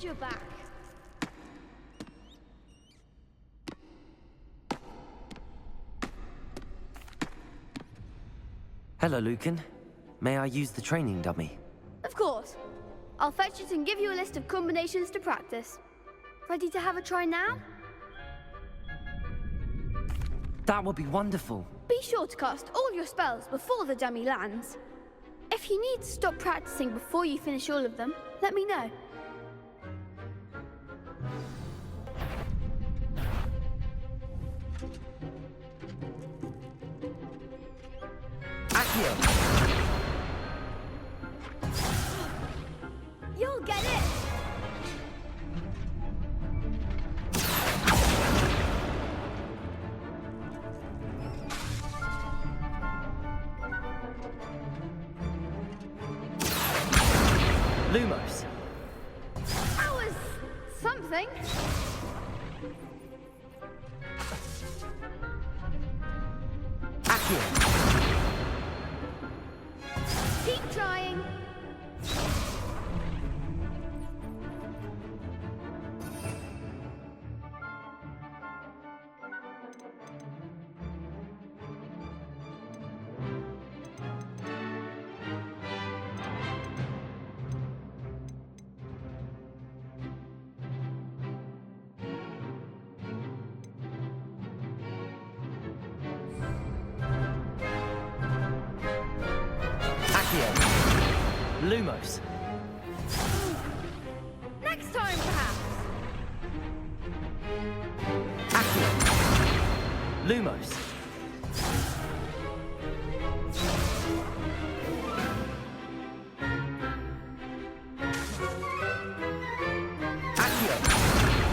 Glad you're back. Hello, Lucan. May I use the training dummy? Of course. I'll fetch it and give you a list of combinations to practice. Ready to have a try now? That would be wonderful. Be sure to cast all your spells before the dummy lands. If you need to stop practicing before you finish all of them, let me know. Accio! You'll get it! Lumos. That was something. Accio! Keep trying. Lumos. Next time, perhaps. Accio. Lumos. Accio.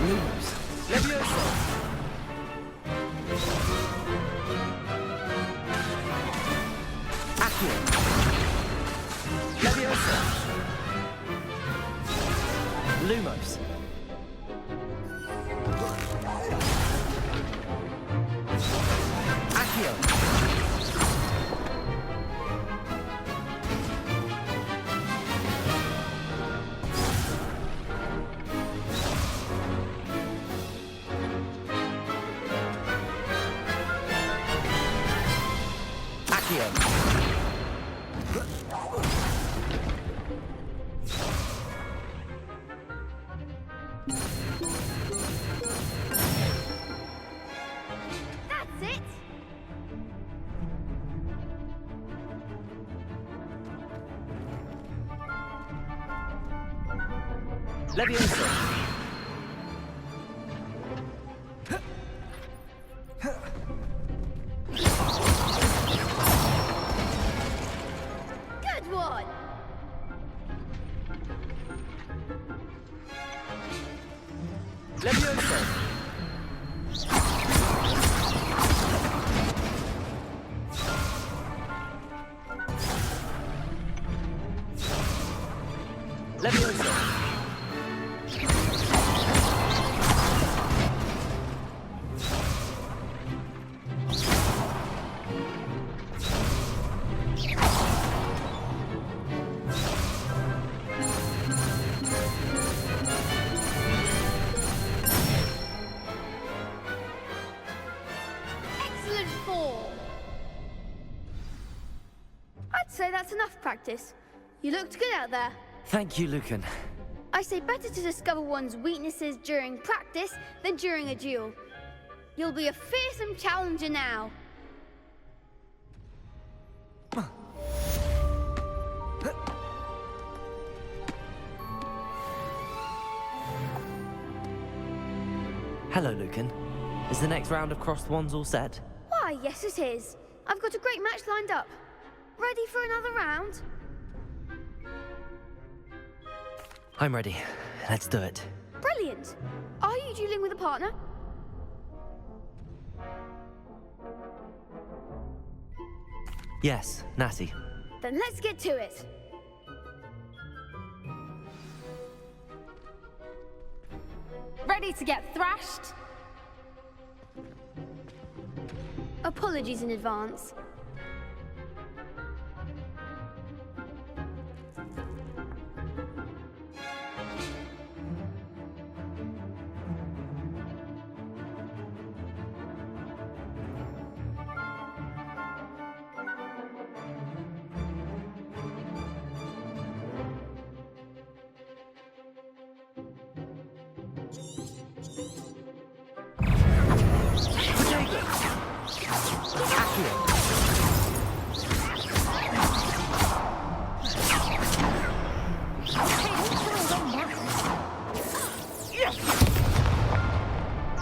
Lumos. Levioso. Accio. Leviosa! Lumos. Accio. Accio. Leviosa. Good one. Leviosa. Leviosa. Excellent form. I'd say that's enough practice. You looked good out there. Thank you, Lucan. I say better to discover one's weaknesses during practice than during a duel. You'll be a fearsome challenger now. Hello, Lucan. Is the next round of Cross the Wands all set? Why, yes it is. I've got a great match lined up. Ready for another round? I'm ready. Let's do it. Brilliant. Are you dueling with a partner? Yes, Natty. Then let's get to it. Ready to get thrashed? Apologies in advance.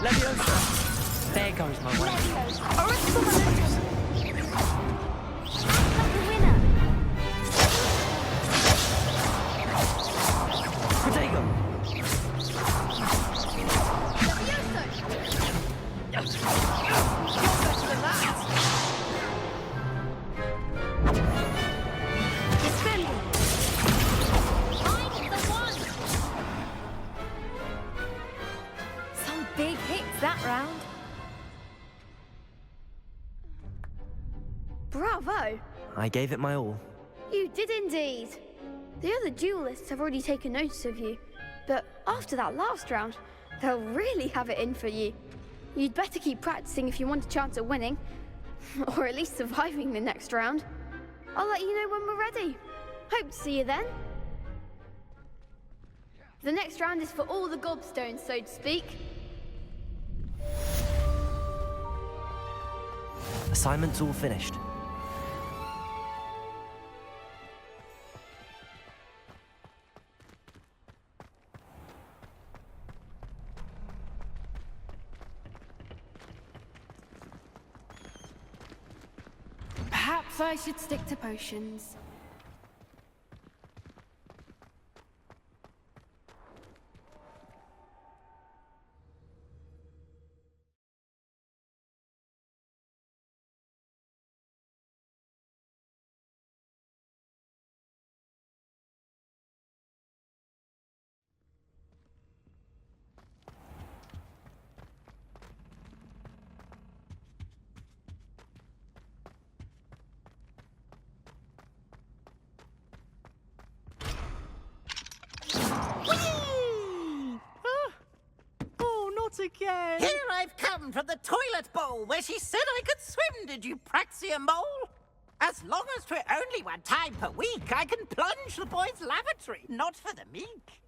Leviosa! There goes my way. Like a winner. Protego! Some big hits that round. Bravo! I gave it my all. You did indeed. The other duelists have already taken notice of you, but after that last round, they'll really have it in for you. You'd better keep practicing if you want a chance at winning, or at least surviving the next round. I'll let you know when we're ready. Hope to see you then. The next round is for all the gobstones, so to speak. Assignment's all finished. Perhaps I should stick to potions. Again. Here I've come from the toilet bowl where she said I could swim, did you praxia mole? As long as 'twere only one time per week, I can plunge the boy's lavatory, not for the meek.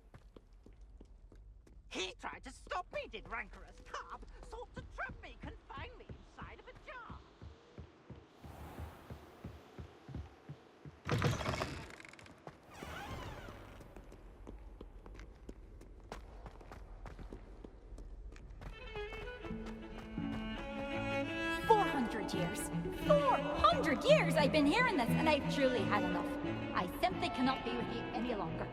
He tried to stop me, did rancorous carp, sought to trap me, confine me inside of a jar. 400 years. 400 years I've been hearing this, and I've truly had enough. I simply cannot be with you any longer.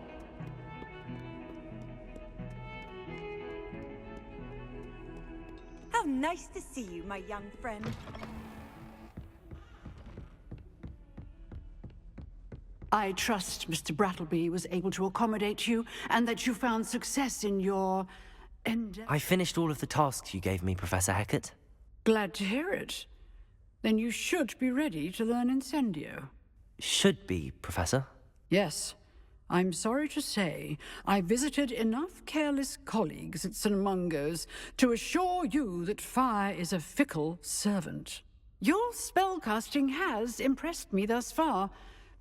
How nice to see you, my young friend. I trust Mr. Brattleby was able to accommodate you, and that you found success in your endeavor. I finished all of the tasks you gave me, Professor Hecat. Glad to hear it. Then you should be ready to learn Incendio. Should be, Professor. Yes. I'm sorry to say, I visited enough careless colleagues at St. Mungo's to assure you that fire is a fickle servant. Your spellcasting has impressed me thus far,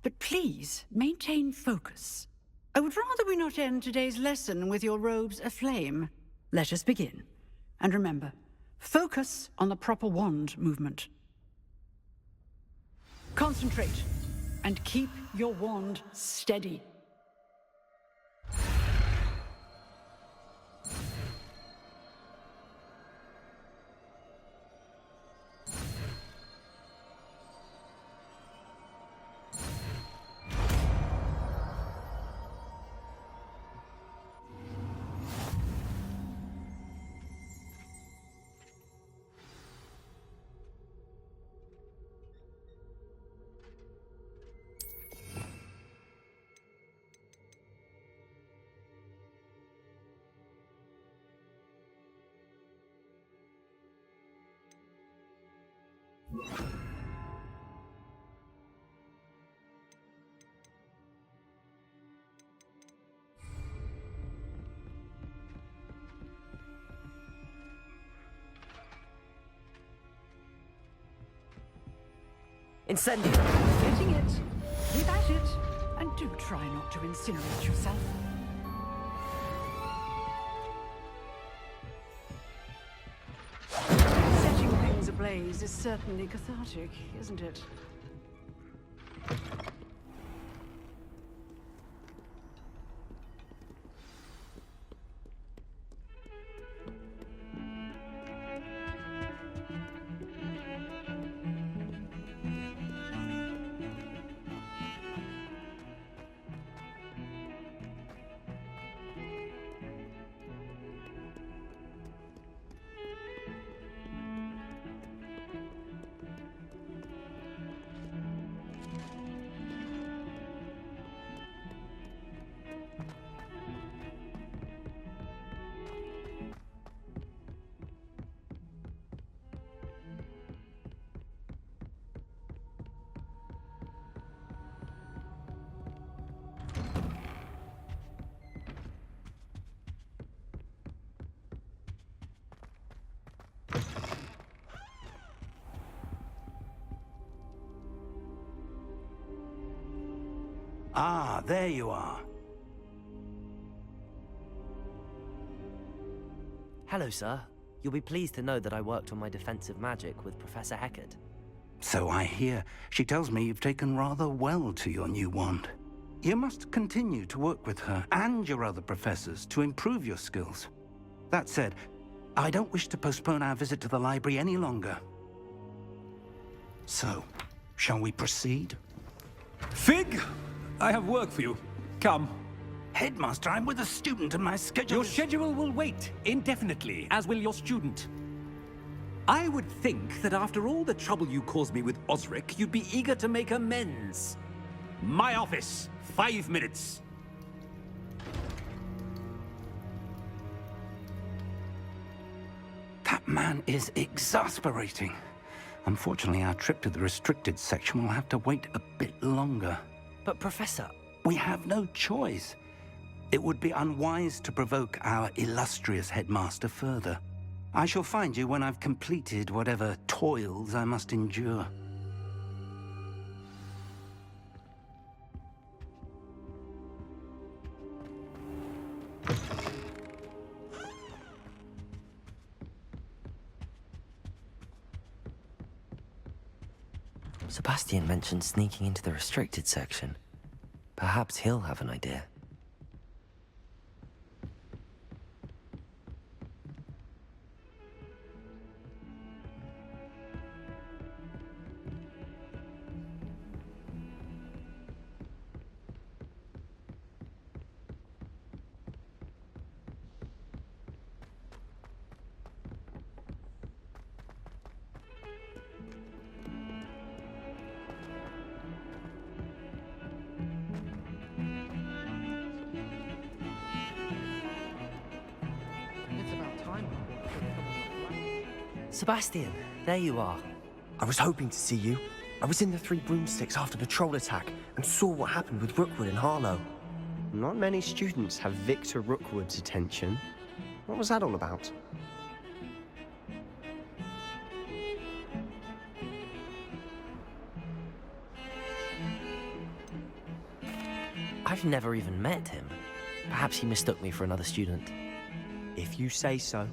but please maintain focus. I would rather we not end today's lesson with your robes aflame. Let us begin. And remember, focus on the proper wand movement. Concentrate, and keep your wand steady. Incendio! Getting it. Keep at it. And do try not to incinerate yourself. maze is certainly cathartic, isn't it? Ah, there you are. Hello, sir. You'll be pleased to know that I worked on my defensive magic with Professor Heckard. So I hear. She tells me you've taken rather well to your new wand. You must continue to work with her and your other professors to improve your skills. That said, I don't wish to postpone our visit to the library any longer. So, shall we proceed? Fig, I have work for you. Come. Headmaster, I'm with a student and my schedule Your is... schedule will wait indefinitely, as will your student. I would think that after all the trouble you caused me with Osric, you'd be eager to make amends. My office, 5 minutes. That man is exasperating. Unfortunately, our trip to the restricted section will have to wait a bit longer. But, Professor... We have no choice. It would be unwise to provoke our illustrious headmaster further. I shall find you when I've completed whatever toils I must endure. Sebastian mentioned sneaking into the restricted section. Perhaps he'll have an idea. Sebastian, there you are. I was hoping to see you. I was in the Three Broomsticks after the troll attack and saw what happened with Rookwood and Harlow. Not many students have Victor Rookwood's attention. What was that all about? I've never even met him. Perhaps he mistook me for another student. If you say so.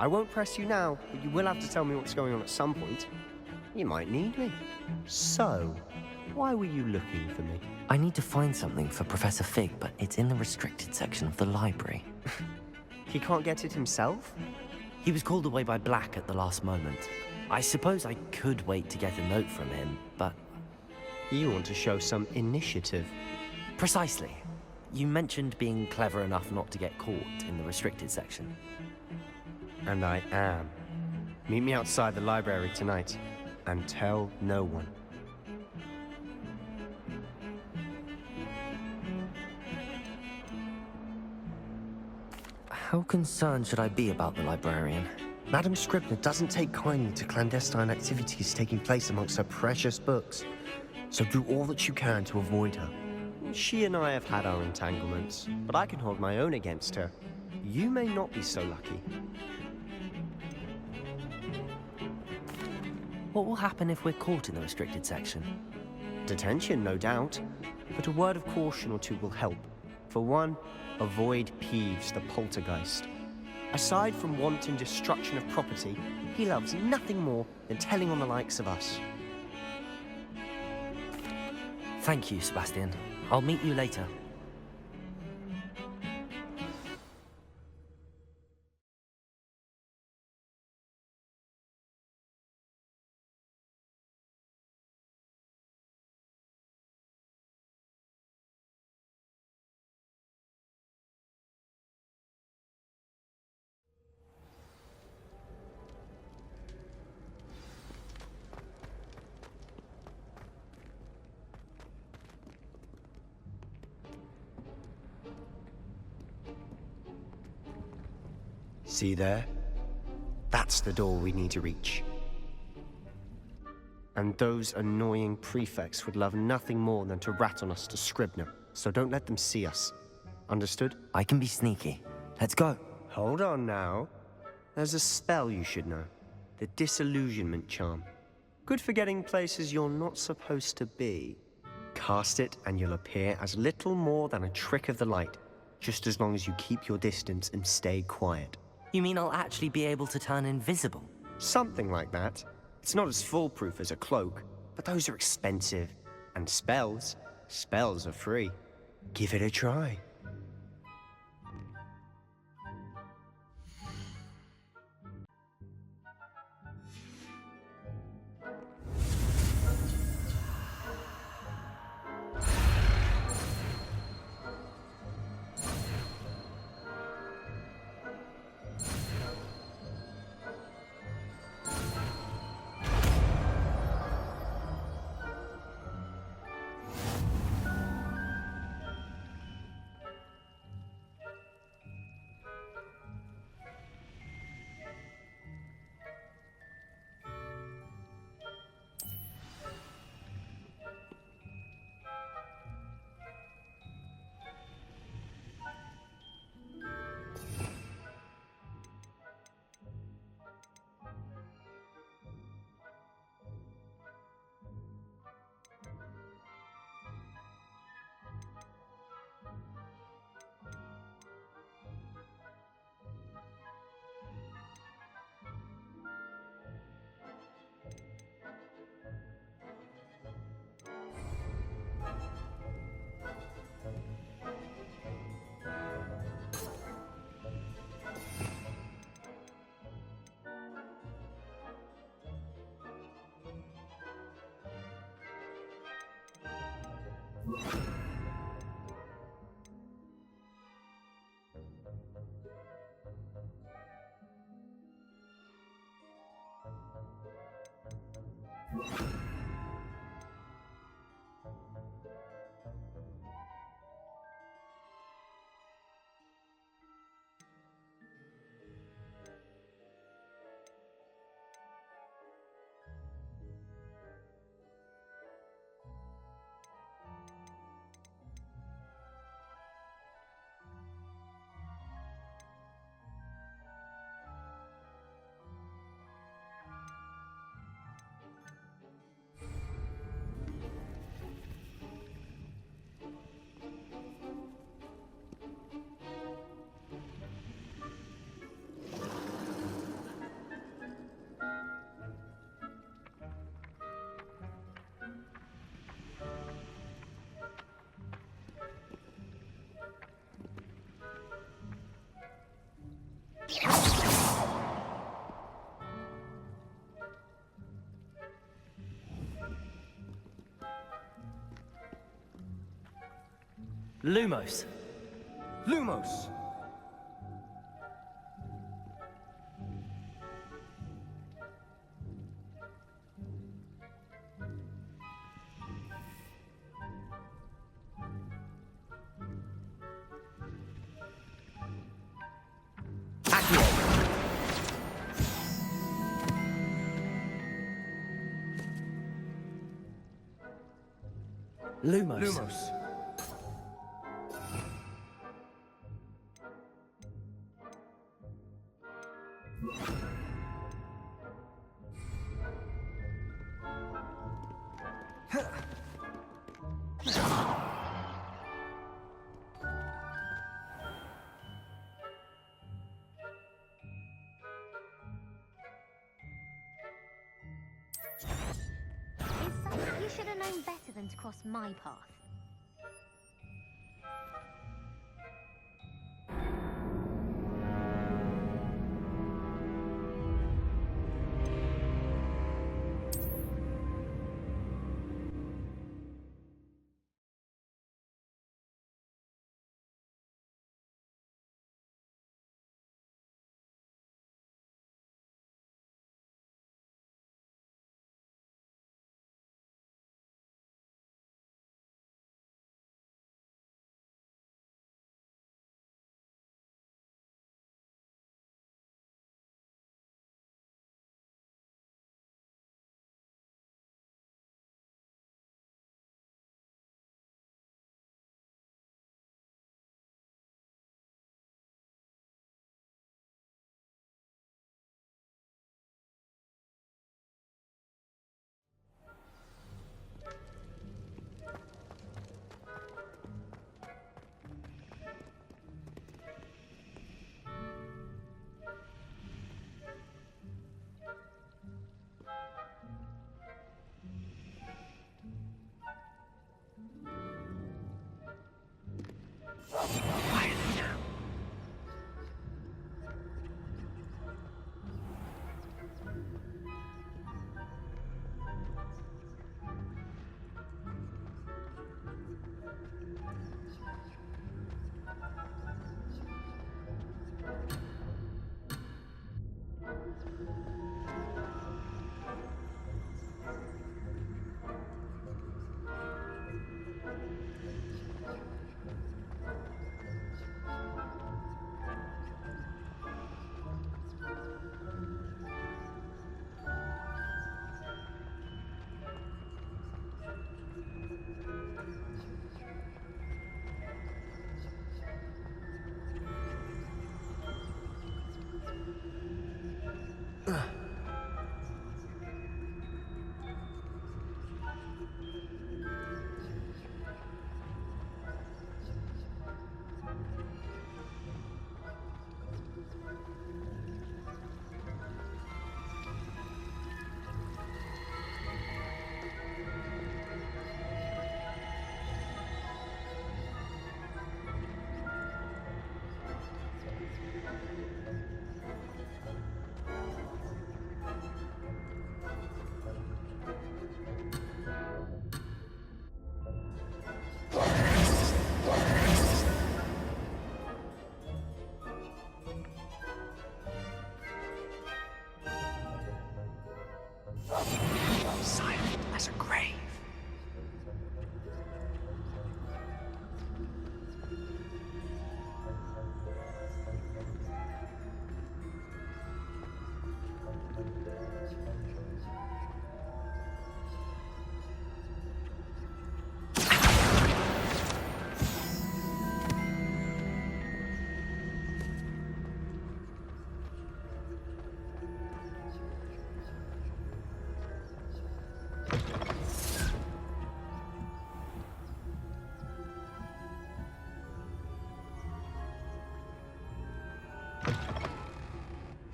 I won't press you now, but you will have to tell me what's going on at some point. You might need me. So, why were you looking for me? I need to find something for Professor Fig, but it's in the restricted section of the library. He can't get it himself? He was called away by Black at the last moment. I suppose I could wait to get a note from him, but... You want to show some initiative. Precisely. You mentioned being clever enough not to get caught in the restricted section. And I am. Meet me outside the library tonight, and tell no one. How concerned should I be about the librarian? Madam Scribner doesn't take kindly to clandestine activities taking place amongst her precious books. So do all that you can to avoid her. She and I have had our entanglements, but I can hold my own against her. You may not be so lucky. What will happen if we're caught in the restricted section? Detention, no doubt. But a word of caution or two will help. For one, avoid Peeves, the poltergeist. Aside from wanton destruction of property, he loves nothing more than telling on the likes of us. Thank you, Sebastian. I'll meet you later. See there? That's the door we need to reach. And those annoying prefects would love nothing more than to rat on us to Scribner, so don't let them see us. Understood? I can be sneaky. Let's go. Hold on now. There's a spell you should know. The Disillusionment Charm. Good for getting places you're not supposed to be. Cast it and you'll appear as little more than a trick of the light, just as long as you keep your distance and stay quiet. You mean I'll actually be able to turn invisible? Something like that. It's not as foolproof as a cloak, but those are expensive. And spells are free. Give it a try. Lumos. Lumos! Lumos. Lumos. cross my path. Silent as a grave.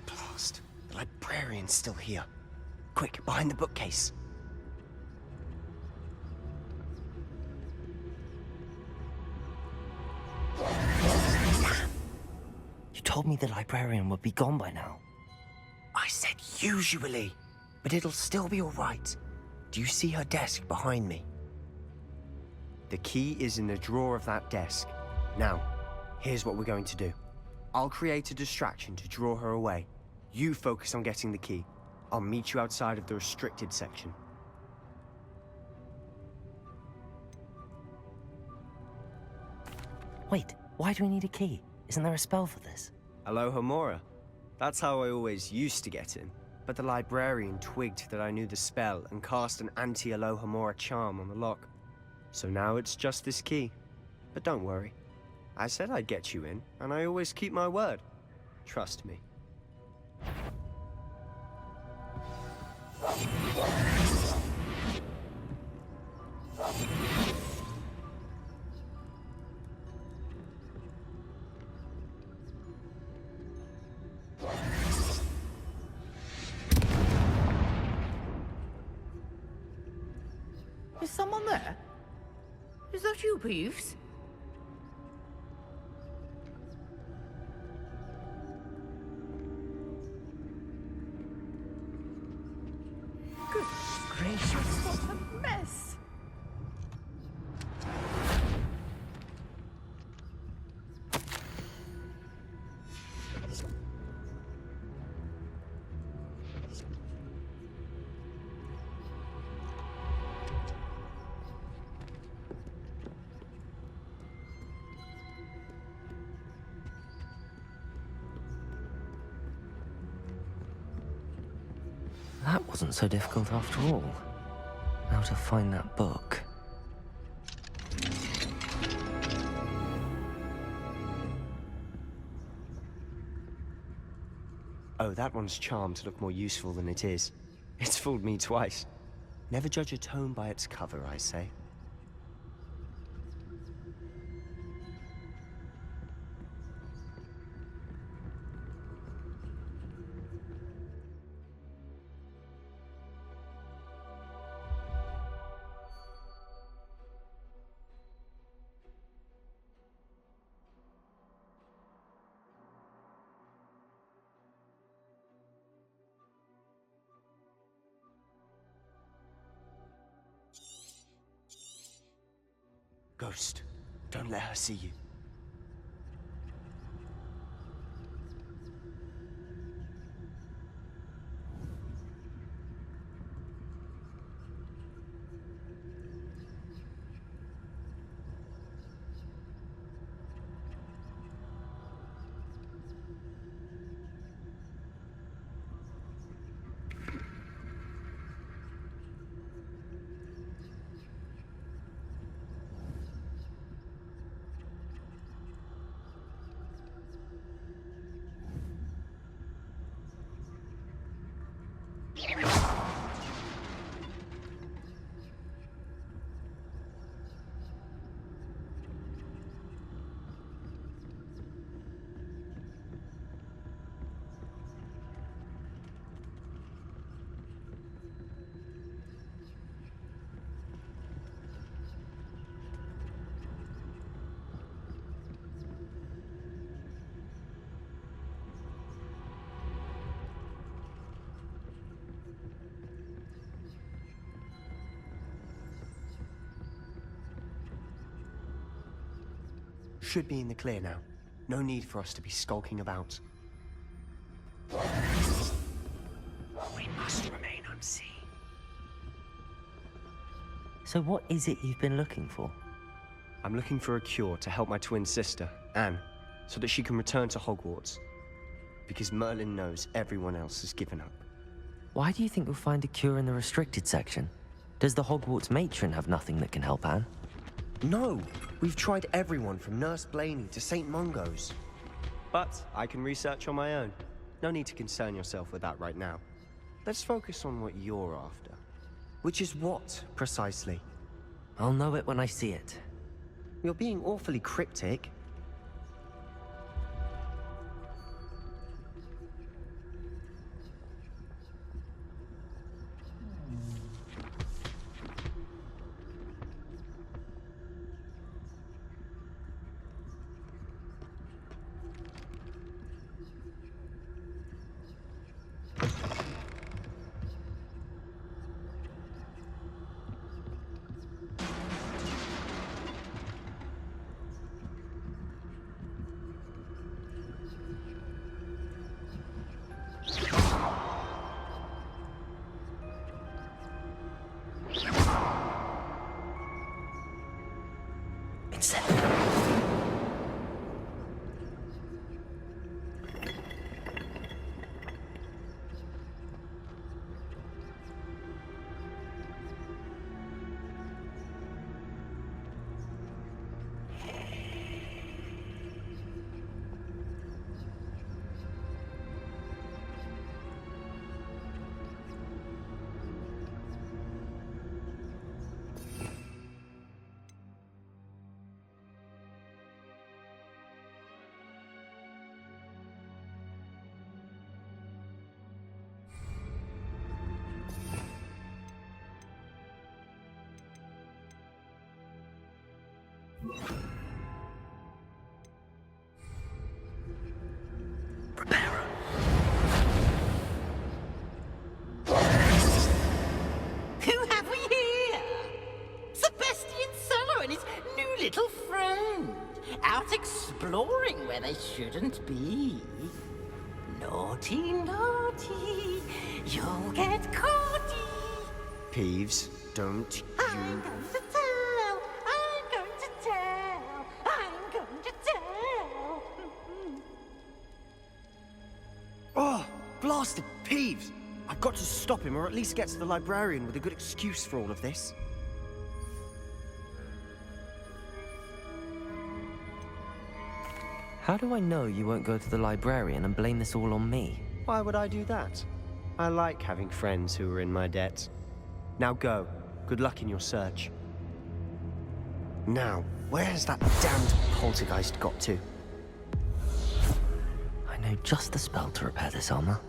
Blast. The librarian's still here. Quick, behind the bookcase. You told me the librarian would be gone by now. I said usually, but it'll still be all right. Do you see her desk behind me? The key is in the drawer of that desk. Now, here's what we're going to do. I'll create a distraction to draw her away. You focus on getting the key. I'll meet you outside of the restricted section. Wait, why do we need a key? Isn't there a spell for this? Alohomora. That's how I always used to get in. But the librarian twigged that I knew the spell and cast an anti-Alohomora charm on the lock. So now it's just this key. But don't worry. I said I'd get you in, and I always keep my word. Trust me. Is someone there? Is that you, Peeves? Good gracious, what a mess! That wasn't so difficult after all. How to find that book. Oh, that one's charmed to look more useful than it is. It's fooled me twice. Never judge a tome by its cover, I say. Ghost, don't let her see you. Should be in the clear now. No need for us to be skulking about. We must remain unseen. So what is it you've been looking for? I'm looking for a cure to help my twin sister, Anne, so that she can return to Hogwarts. Because Merlin knows everyone else has given up. Why do you think you'll find a cure in the restricted section? Does the Hogwarts matron have nothing that can help Anne? No! We've tried everyone from Nurse Blaney to St. Mungo's. But I can research on my own. No need to concern yourself with that right now. Let's focus on what you're after. Which is what, precisely? I'll know it when I see it. You're being awfully cryptic. Who have we here? Sebastian Solo and his new little friend. Out exploring where they shouldn't be. Naughty, naughty. You'll get caughty. Peeves, don't I'm you... going to tell. I'm going to tell. I'm going to tell. Oh, blasted Peeves! I've got to stop him, or at least get to the librarian with a good excuse for all of this. How do I know you won't go to the librarian and blame this all on me? Why would I do that? I like having friends who are in my debt. Now go. Good luck in your search. Now, where has that damned poltergeist got to? I know just the spell to repair this armor.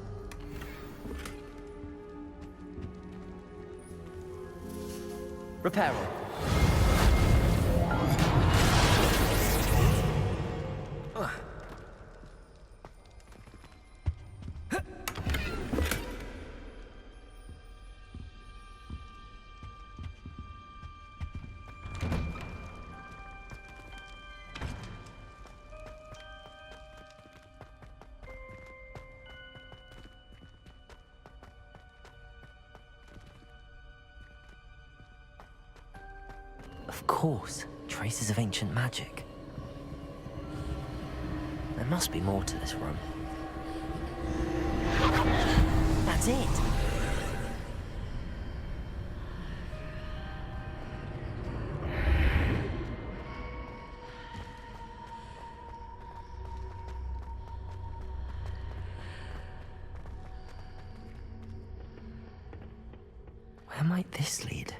Repair it. Of course, traces of ancient magic. There must be more to this room. That's it! Where might this lead?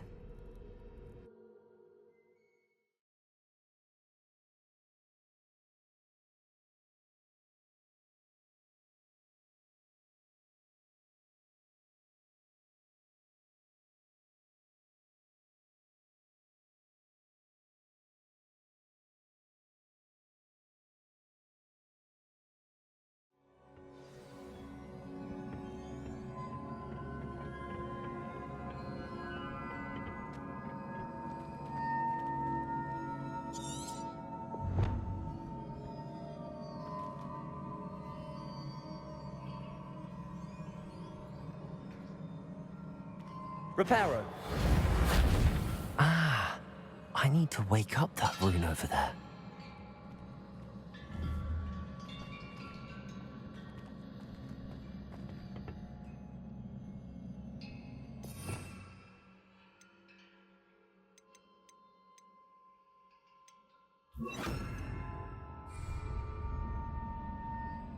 Reparo. Ah, I need to wake up that rune over there.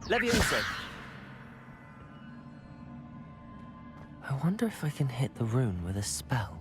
Leviosa. I wonder if I can hit the rune with a spell.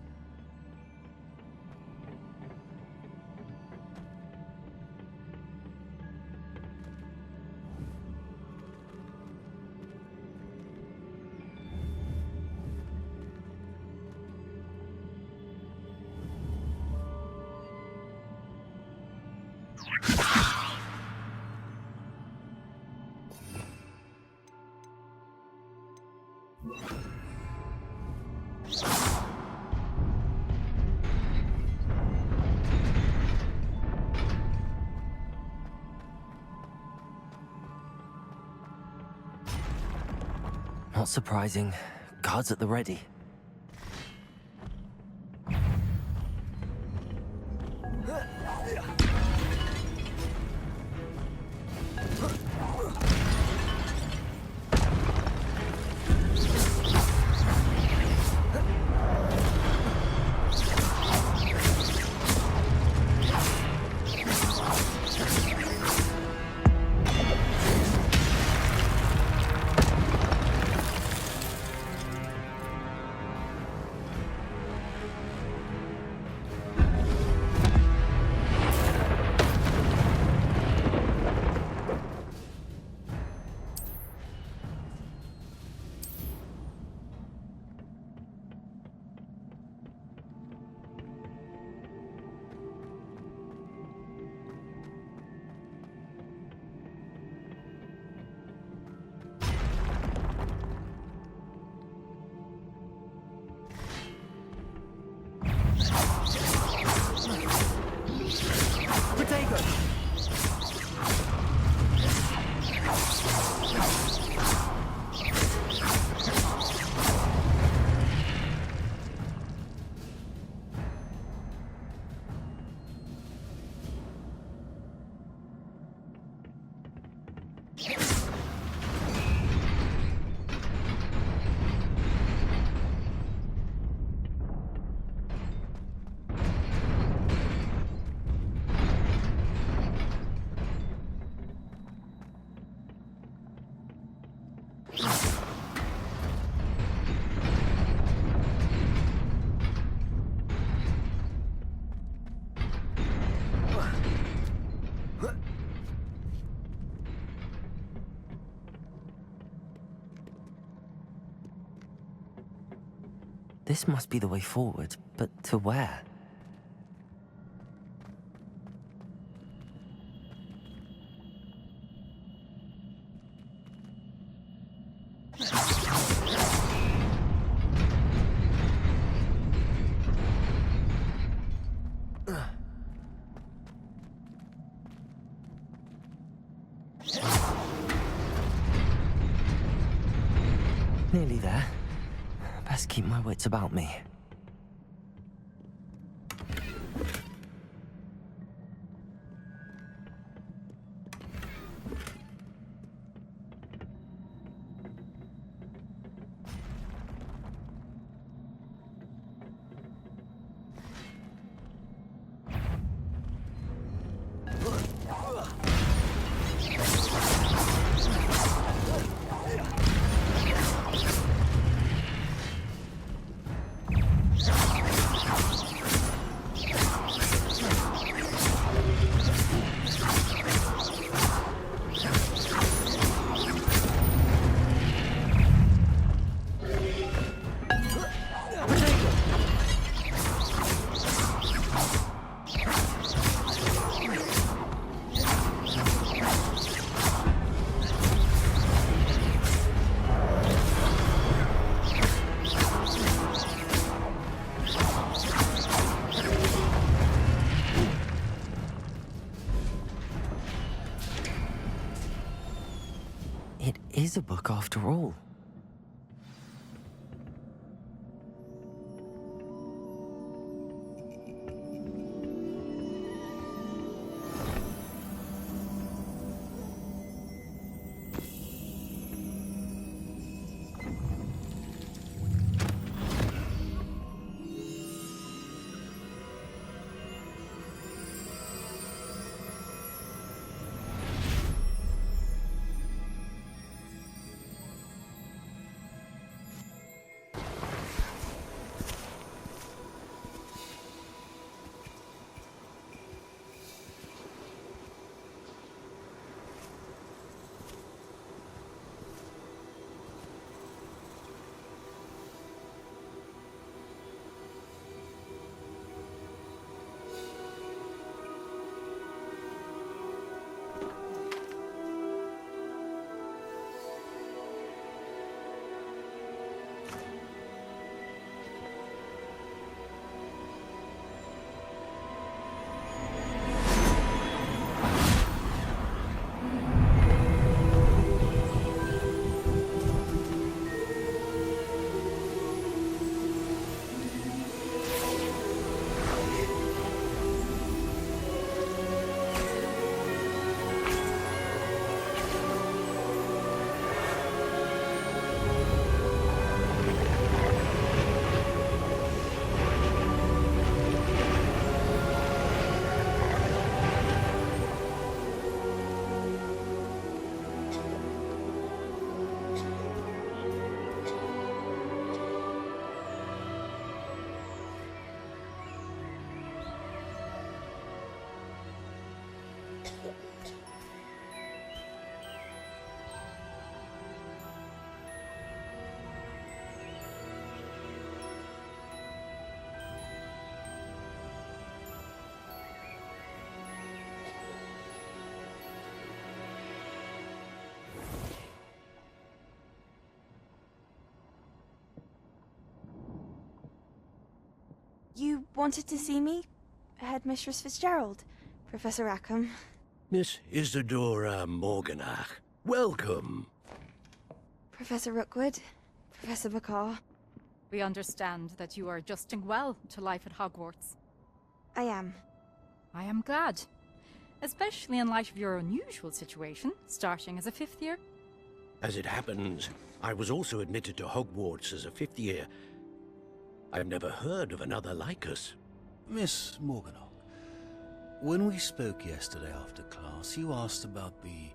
Not surprising. Guards at the ready. This must be the way forward, but to where? Nearly there. Best keep my wits about me. It is a book after all. You wanted to see me, Headmistress Fitzgerald? Professor Rackham. Miss Isadora Morganach, welcome. Professor Rookwood. Professor Bakar. We understand that you are adjusting well to life at Hogwarts. I am. I am glad. Especially in light of your unusual situation, starting as a 5th year. As it happens, I was also admitted to Hogwarts as a 5th year. I've never heard of another like us. Miss Morganach, when we spoke yesterday after class, you asked about the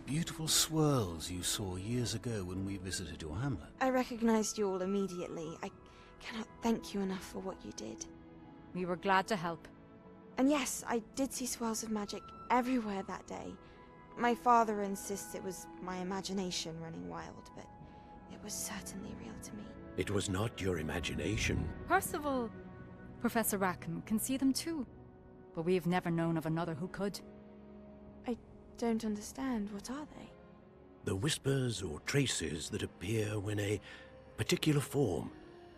beautiful swirls you saw years ago when we visited your hamlet. I recognized you all immediately. I cannot thank you enough for what you did. We were glad to help. And yes, I did see swirls of magic everywhere that day. My father insists it was my imagination running wild, but it was certainly real to me. It was not your imagination. Percival, Professor Rackham can see them too. But we have never known of another who could. I don't understand. What are they? The whispers or traces that appear when a particular form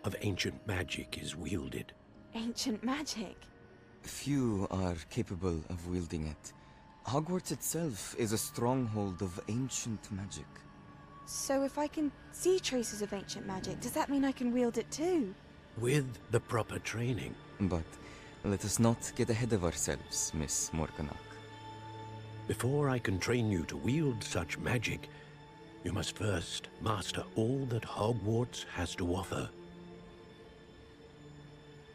of ancient magic is wielded. Ancient magic? Few are capable of wielding it. Hogwarts itself is a stronghold of ancient magic. So if I can see traces of ancient magic, does that mean I can wield it too? With the proper training. But let us not get ahead of ourselves, Miss Morganach. Before I can train you to wield such magic, you must first master all that Hogwarts has to offer.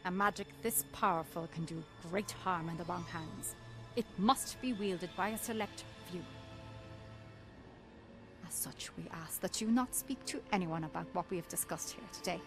A magic this powerful can do great harm in the wrong hands. It must be wielded by a select few. As such, we ask that you not speak to anyone about what we have discussed here today.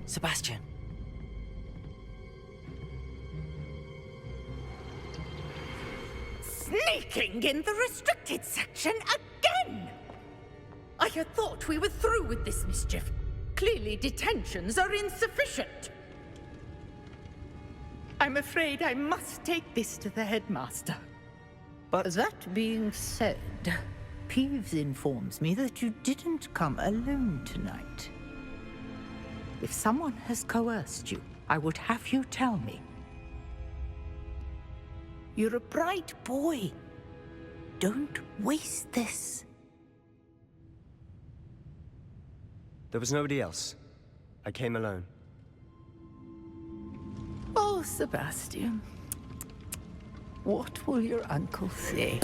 Sebastian. Sneaking in the restricted section again! I had thought we were through with this mischief. Clearly detentions are insufficient. I'm afraid I must take this to the headmaster. But that being said, Peeves informs me that you didn't come alone tonight. If someone has coerced you, I would have you tell me. You're a bright boy. Don't waste this. There was nobody else. I came alone. Oh, Sebastian. What will your uncle say?